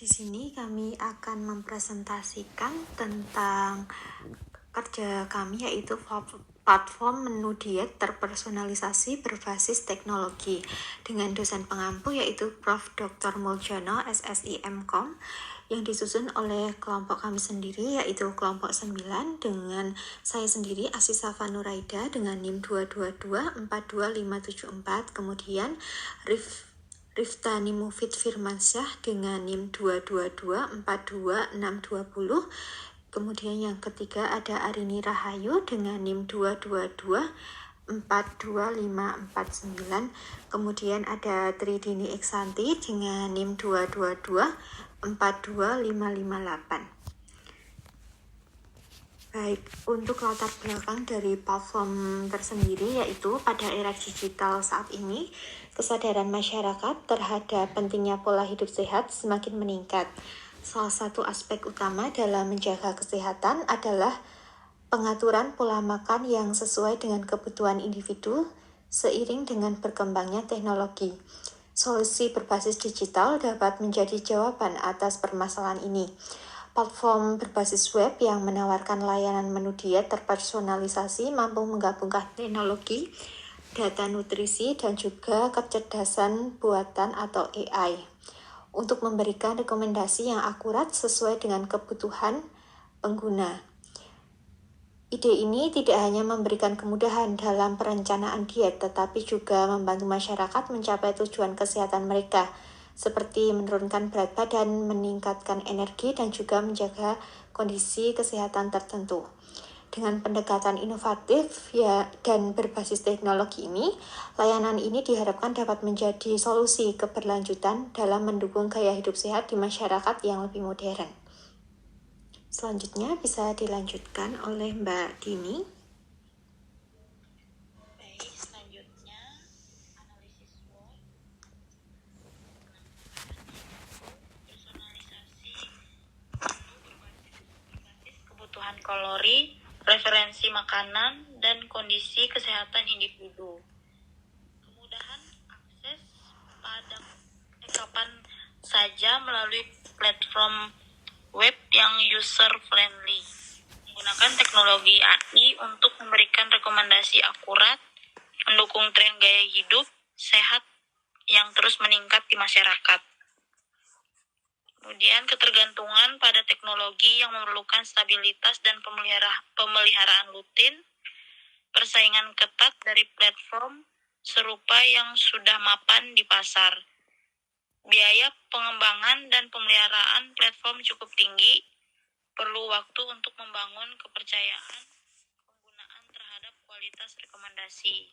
Di sini kami akan mempresentasikan tentang kerja kami, yaitu platform menu diet terpersonalisasi berbasis teknologi dengan dosen pengampu yaitu Prof. Dr. Muljono SSI MKom, yang disusun oleh kelompok kami sendiri yaitu kelompok 9 dengan saya sendiri Asisa Vanuraida dengan NIM 222-42574, kemudian Riftani Mufid Firmansyah dengan NIM 222-42620. Kemudian yang ketiga ada Arini Rahayu dengan NIM 222-42549. Kemudian ada Tridini Iksanti dengan NIM 222-42558. Baik, untuk latar belakang dari platform tersendiri yaitu pada era digital saat ini, kesadaran masyarakat terhadap pentingnya pola hidup sehat semakin meningkat. Salah satu aspek utama dalam menjaga kesehatan adalah pengaturan pola makan yang sesuai dengan kebutuhan individu seiring dengan berkembangnya teknologi. Solusi berbasis digital dapat menjadi jawaban atas permasalahan ini. Platform berbasis web yang menawarkan layanan menu diet terpersonalisasi mampu menggabungkan teknologi, data nutrisi, dan juga kecerdasan buatan atau AI untuk memberikan rekomendasi yang akurat sesuai dengan kebutuhan pengguna. Ide ini tidak hanya memberikan kemudahan dalam perencanaan diet, tetapi juga membantu masyarakat mencapai tujuan kesehatan mereka, seperti menurunkan berat badan, meningkatkan energi, dan juga menjaga kondisi kesehatan tertentu. Dengan pendekatan inovatif dan berbasis teknologi ini, layanan ini diharapkan dapat menjadi solusi keberlanjutan dalam mendukung gaya hidup sehat di masyarakat yang lebih modern. Selanjutnya bisa dilanjutkan oleh Mbak Dini. Baik, selanjutnya analisis SWOT, personalisasi berbasis kebutuhan kalori, preferensi makanan, dan kondisi kesehatan individu. Kemudahan akses pada kapan saja melalui platform web yang user-friendly, menggunakan teknologi AI untuk memberikan rekomendasi akurat, mendukung tren gaya hidup sehat yang terus meningkat di masyarakat. Kemudian ketergantungan pada teknologi yang memerlukan stabilitas dan pemeliharaan rutin, persaingan ketat dari platform serupa yang sudah mapan di pasar. Biaya pengembangan dan pemeliharaan platform cukup tinggi, perlu waktu untuk membangun kepercayaan penggunaan terhadap kualitas rekomendasi.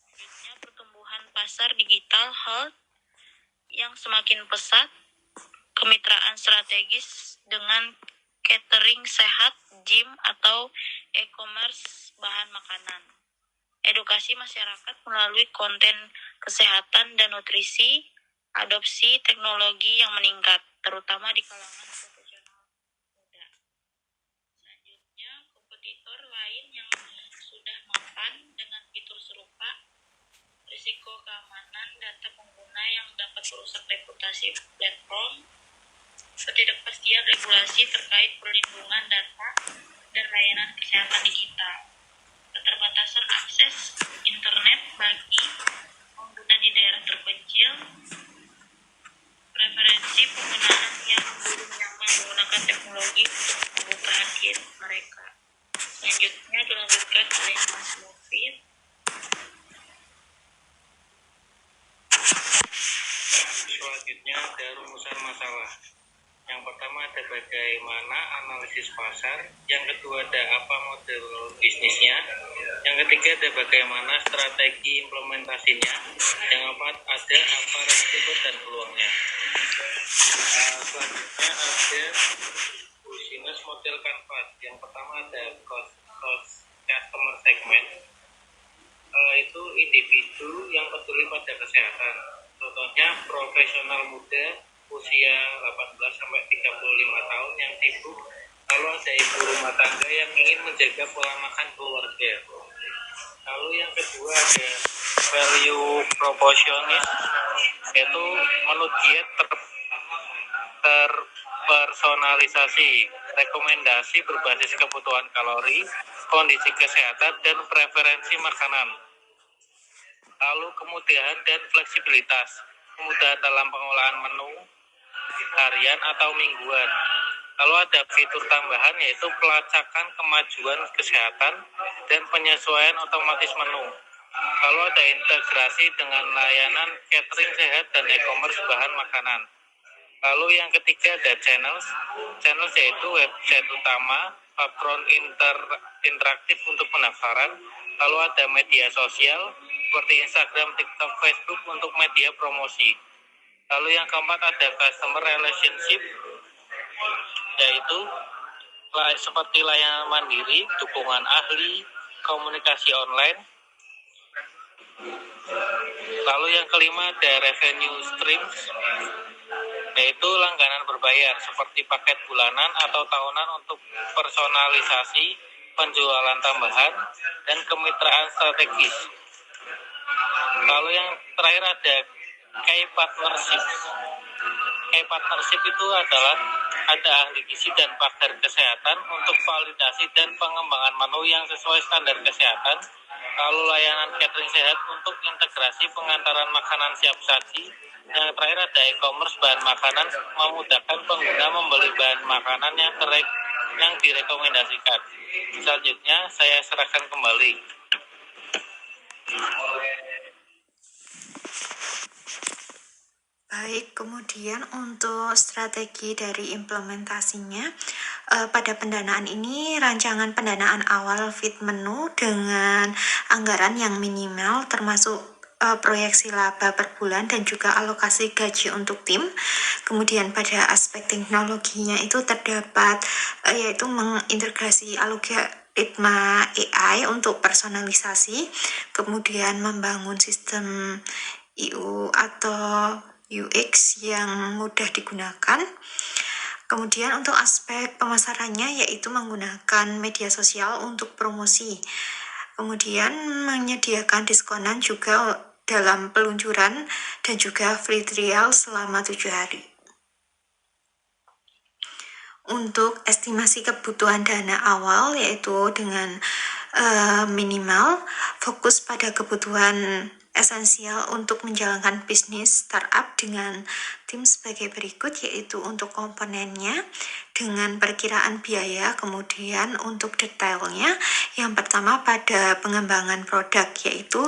Selanjutnya, pertumbuhan pasar digital health yang semakin pesat, kemitraan strategis dengan catering sehat, gym, atau e-commerce bahan makanan. Edukasi masyarakat melalui konten kesehatan dan nutrisi, adopsi teknologi yang meningkat, terutama di kalangan profesional muda. Selanjutnya, kompetitor lain yang sudah mapan dengan fitur serupa, risiko keamanan data pengguna yang dapat merusak reputasi platform, ketidakpastian regulasi terkait perlindungan data dan layanan kesehatan digital, keterbatasan akses internet bagi pengguna di daerah terpencil, preferensi penggunaan yang belum nyaman menggunakan teknologi untuk kebutuhan diet mereka. Selanjutnya dilanjutkan oleh Mas Mufid. Selanjutnya ada rumusan masalah. Yang pertama ada bagaimana analisis pasar, yang kedua ada apa model bisnisnya, yang ketiga ada bagaimana strategi implementasinya, yang keempat ada apa resiko dan peluangnya. Selanjutnya ada business model canvas. Yang pertama ada customer segment, itu individu yang peduli pada kesehatan. Contohnya profesional muda usia 18 sampai 35 tahun yang sibuk, lalu ada ibu rumah tangga yang ingin menjaga pola makan keluarga. Lalu yang kedua ada value proportionist, yaitu menu diet terpersonalisasi, rekomendasi berbasis kebutuhan kalori, kondisi kesehatan, dan preferensi makanan. Lalu kemudahan dan fleksibilitas, kemudahan dalam pengolahan menu harian atau mingguan. Lalu ada fitur tambahan yaitu pelacakan kemajuan kesehatan dan penyesuaian otomatis menu. Lalu ada integrasi dengan layanan catering sehat dan e-commerce bahan makanan. Lalu yang ketiga ada channels yaitu website utama, platform interaktif untuk pendaftaran. Lalu ada media sosial seperti Instagram, TikTok, Facebook untuk media promosi. Lalu yang keempat ada customer relationship, yaitu seperti layanan mandiri, dukungan ahli, komunikasi online. Lalu yang kelima ada revenue streams, yaitu langganan berbayar seperti paket bulanan atau tahunan untuk personalisasi, penjualan tambahan, dan kemitraan strategis. Lalu yang terakhir ada key partnership. Key partnership itu adalah ada ahli gizi dan pakar kesehatan untuk validasi dan pengembangan menu yang sesuai standar kesehatan. Lalu layanan catering sehat untuk integrasi pengantaran makanan siap saji. Yang terakhir ada e-commerce bahan makanan, memudahkan pengguna membeli bahan makanan yang direkomendasikan. Selanjutnya saya serahkan kembali. Baik, kemudian untuk strategi dari implementasinya, pada pendanaan ini rancangan pendanaan awal fit menu dengan anggaran yang minimal termasuk proyeksi laba per bulan dan juga alokasi gaji untuk tim. Kemudian pada aspek teknologinya itu terdapat yaitu mengintegrasi algoritma AI untuk personalisasi, kemudian membangun sistem IU atau UX yang mudah digunakan. Kemudian untuk aspek pemasarannya yaitu menggunakan media sosial untuk promosi. Kemudian menyediakan diskonan juga dalam peluncuran dan juga free trial selama 7 hari. Untuk estimasi kebutuhan dana awal yaitu dengan minimal fokus pada kebutuhan esensial untuk menjalankan bisnis startup dengan tim sebagai berikut, yaitu untuk komponennya dengan perkiraan biaya. Kemudian untuk detailnya, yang pertama pada pengembangan produk, yaitu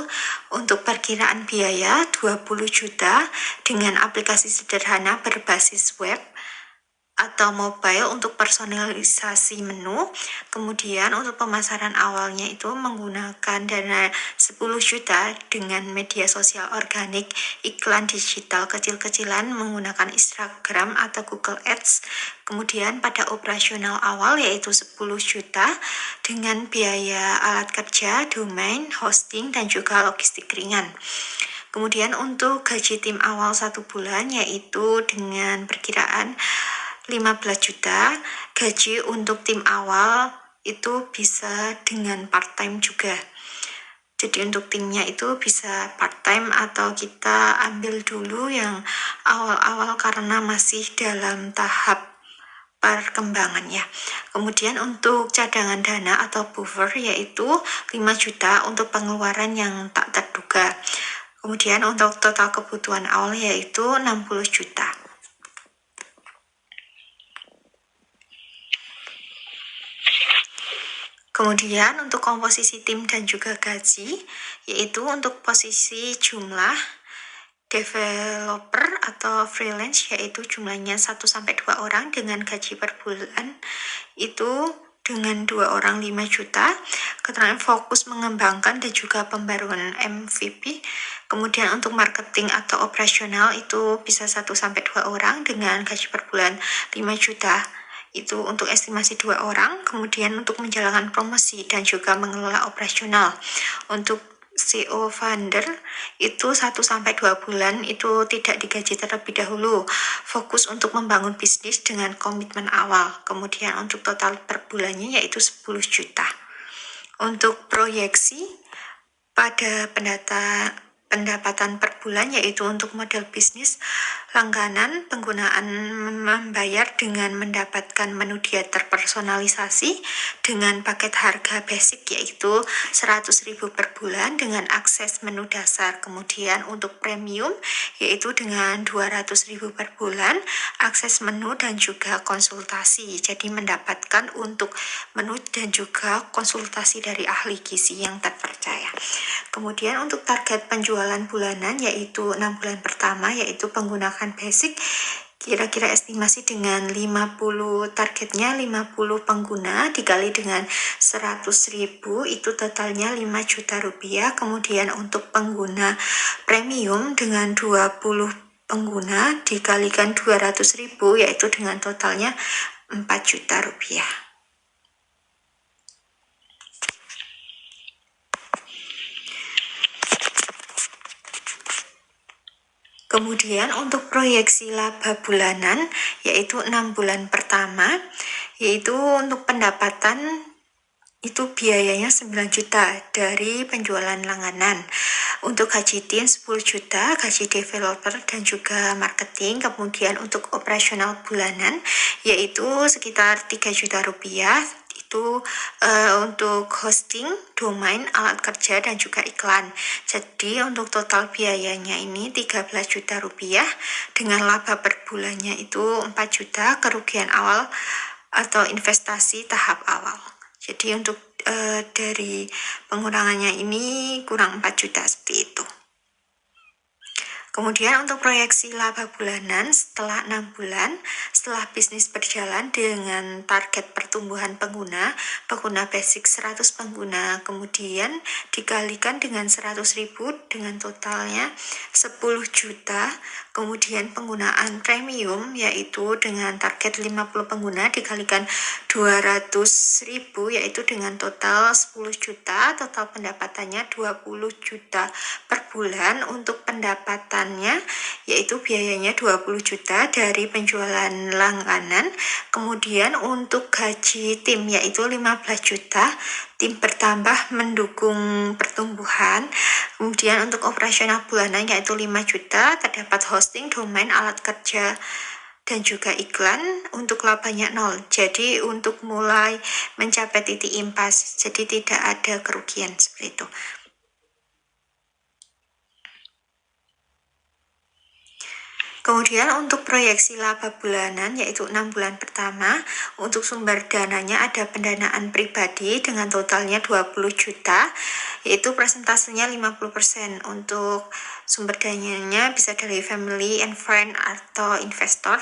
untuk perkiraan biaya 20 juta dengan aplikasi sederhana berbasis web atau mobile untuk personalisasi menu. Kemudian untuk pemasaran awalnya itu menggunakan dana 10 juta dengan media sosial organik, iklan digital kecil-kecilan menggunakan Instagram atau Google Ads. Kemudian pada operasional awal yaitu 10 juta dengan biaya alat kerja, domain, hosting, dan juga logistik ringan. Kemudian untuk gaji tim awal 1 bulan yaitu dengan perkiraan 15 juta, gaji untuk tim awal itu bisa dengan part-time juga. Jadi untuk timnya itu bisa part-time atau kita ambil dulu yang awal-awal karena masih dalam tahap perkembangan ya. Kemudian untuk cadangan dana atau buffer yaitu 5 juta untuk pengeluaran yang tak terduga. Kemudian untuk total kebutuhan awal yaitu 60 juta. Kemudian untuk komposisi tim dan juga gaji, yaitu untuk posisi jumlah developer atau freelance, yaitu jumlahnya 1-2 orang dengan gaji per bulan, itu dengan 2 orang 5 juta. Keterangan fokus mengembangkan dan juga pembaruan MVP. Kemudian untuk marketing atau operasional itu bisa 1-2 orang dengan gaji per bulan 5 juta. Itu untuk estimasi 2 orang. Kemudian untuk menjalankan promosi dan juga mengelola operasional. Untuk CEO founder itu 1-2 bulan itu tidak digaji terlebih dahulu. Fokus untuk membangun bisnis dengan komitmen awal. Kemudian untuk total per bulannya yaitu 10 juta. Untuk proyeksi pada pendapatan per bulan, yaitu untuk model bisnis langganan, penggunaan membayar dengan mendapatkan menu diet terpersonalisasi dengan paket harga basic yaitu 100.000 per bulan dengan akses menu dasar. Kemudian untuk premium yaitu dengan 200.000 per bulan, akses menu dan juga konsultasi. Jadi mendapatkan untuk menu dan juga konsultasi dari ahli gizi yang terpercaya. Kemudian untuk target penjualan bulanan yaitu 6 bulan pertama yaitu menggunakan basic, kira-kira estimasi dengan 50 targetnya 50 pengguna dikali dengan 100.000 itu totalnya 5 juta rupiah. Kemudian untuk pengguna premium dengan 20 pengguna dikalikan 200.000 yaitu dengan totalnya 4 juta rupiah. Kemudian untuk proyeksi laba bulanan yaitu 6 bulan pertama, yaitu untuk pendapatan itu biayanya 9 juta dari penjualan langganan. Untuk gaji tim 10 juta, gaji developer dan juga marketing. Kemudian untuk operasional bulanan yaitu sekitar 3 juta rupiah. Itu untuk hosting, domain, alat kerja, dan juga iklan. Jadi untuk total biayanya ini 13 juta rupiah dengan laba per bulannya itu 4 juta, kerugian awal atau investasi tahap awal. Jadi untuk dari pengurangannya ini kurang 4 juta seperti itu. Kemudian untuk proyeksi laba bulanan setelah 6 bulan, setelah bisnis berjalan dengan target pertumbuhan pengguna basic 100 pengguna, kemudian dikalikan dengan 100.000 dengan totalnya 10 juta, kemudian penggunaan premium yaitu dengan target 50 pengguna dikalikan 200.000 yaitu dengan total 10 juta, total pendapatannya 20 juta per bulan. Untuk pendapatan yaitu biayanya 20 juta dari penjualan langganan. Kemudian untuk gaji tim yaitu 15 juta, tim bertambah mendukung pertumbuhan. Kemudian untuk operasional bulanan yaitu 5 juta, terdapat hosting, domain, alat kerja dan juga iklan. Untuk labanya 0, jadi untuk mulai mencapai titik impas, jadi tidak ada kerugian seperti itu. Kemudian untuk proyeksi laba bulanan yaitu 6 bulan pertama, untuk sumber dananya ada pendanaan pribadi dengan totalnya 20 juta, yaitu persentasenya 50%. Untuk sumber dananya bisa dari family and friend atau investor,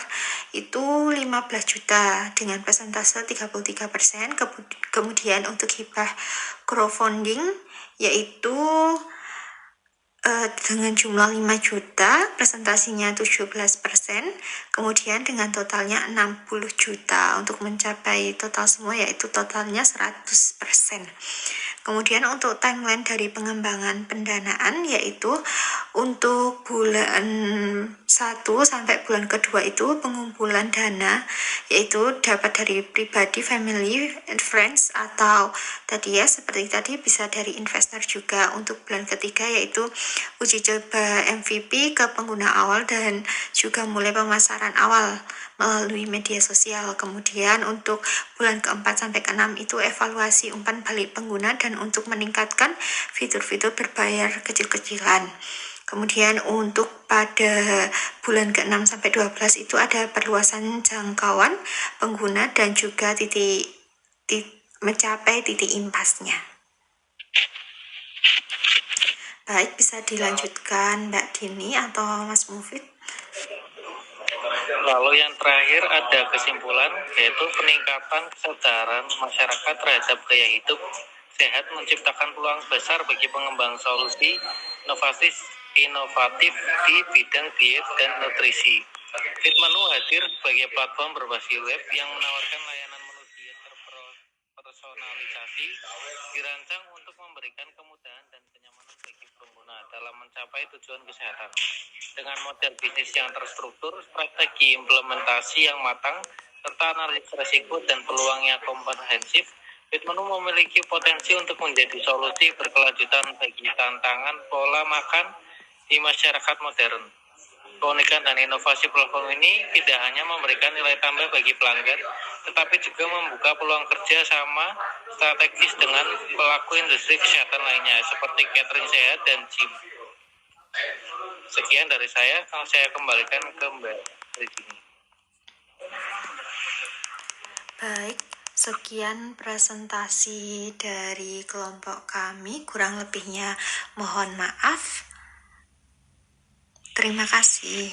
itu 15 juta dengan persentase 33%. Kemudian untuk hibah crowdfunding yaitu dengan jumlah 5 juta, presentasinya 17%, kemudian dengan totalnya 60 juta untuk mencapai total semua yaitu totalnya 100%. Kemudian untuk timeline dari pengembangan pendanaan yaitu untuk bulan 1 sampai bulan kedua itu pengumpulan dana yaitu dapat dari pribadi, family, and friends atau tadi ya seperti tadi bisa dari investor juga. Untuk bulan ketiga yaitu uji coba MVP ke pengguna awal dan juga mulai pemasaran awal melalui media sosial. Kemudian untuk bulan keempat sampai ke-6 itu evaluasi umpan balik pengguna dan untuk meningkatkan fitur-fitur berbayar kecil-kecilan. Kemudian untuk pada bulan ke-6 sampai 12 itu ada perluasan jangkauan pengguna dan juga mencapai titik impasnya. Baik, bisa dilanjutkan Mbak Dini atau Mas Mufid. Lalu yang terakhir ada kesimpulan yaitu peningkatan kesadaran masyarakat terhadap gaya hidup sehat menciptakan peluang besar bagi pengembang solusi inovatif di bidang diet dan nutrisi. Fitmenu hadir sebagai platform berbasis web yang menawarkan layanan menu diet terpersonalisasi, dirancang untuk memberikan kemudahan dan kenyamanan bagi pengguna dalam mencapai tujuan kesehatan. Dengan model bisnis yang terstruktur, strategi implementasi yang matang, serta analisis risiko dan peluang yang komprehensif, Fitmenu memiliki potensi untuk menjadi solusi berkelanjutan bagi tantangan pola makan di masyarakat modern. Keunikan dan inovasi platform ini tidak hanya memberikan nilai tambah bagi pelanggan, tetapi juga membuka peluang kerja sama strategis dengan pelaku industri kesehatan lainnya, seperti catering sehat dan gym. Sekian dari saya kembalikan ke Mbak Ridini. Baik, sekian presentasi dari kelompok kami. Kurang lebihnya mohon maaf. Terima kasih.